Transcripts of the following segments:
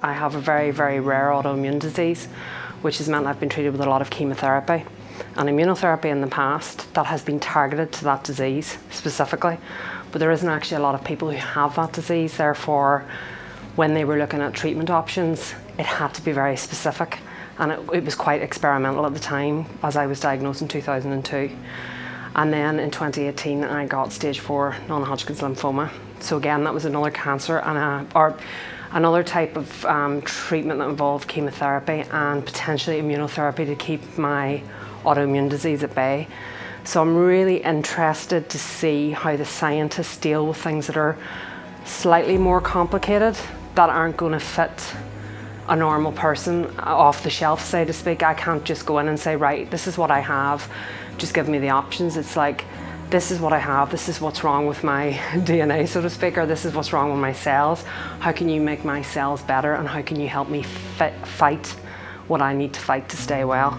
I have a very, very rare autoimmune disease, which has meant I've been treated with a lot of chemotherapy and immunotherapy in the past that has been targeted to that disease specifically. But there isn't actually a lot of people who have that disease, therefore when they were looking at treatment options, it had to be very specific, and it was quite experimental at the time, as I was diagnosed in 2002. And then in 2018 I got stage 4 non-Hodgkin's lymphoma. So again, that was another cancer and another type of treatment that involved chemotherapy and potentially immunotherapy to keep my autoimmune disease at bay. So I'm really interested to see how the scientists deal with things that are slightly more complicated, that aren't going to fit a normal person off the shelf, so to speak. I can't just go in and say, right, this is what I have, just give me the options. It's like, this is what I have, this is what's wrong with my DNA, so to speak, or this is what's wrong with my cells. How can you make my cells better, and how can you help me fight what I need to fight to stay well?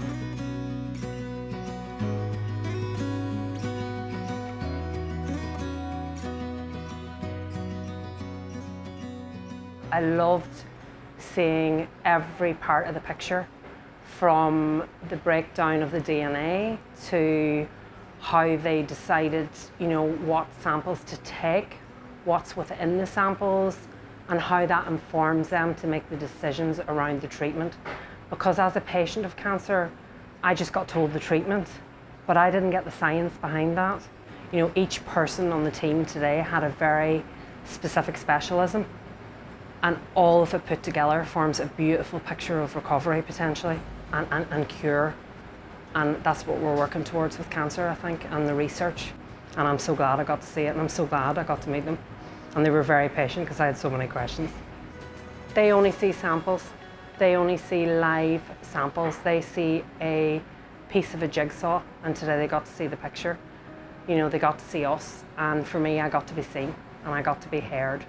I loved seeing every part of the picture, from the breakdown of the DNA to how they decided, what samples to take, what's within the samples, and how that informs them to make the decisions around the treatment. Because as a patient of cancer, I just got told the treatment, but I didn't get the science behind that. Each person on the team today had a very specific specialism, and all of it put together forms a beautiful picture of recovery potentially and cure. And that's what we're working towards with cancer, I think, and the research. And I'm so glad I got to see it, and I'm so glad I got to meet them. And they were very patient because I had so many questions. They only see samples. They only see live samples. They see a piece of a jigsaw, and today they got to see the picture. They got to see us, and for me, I got to be seen and I got to be heard.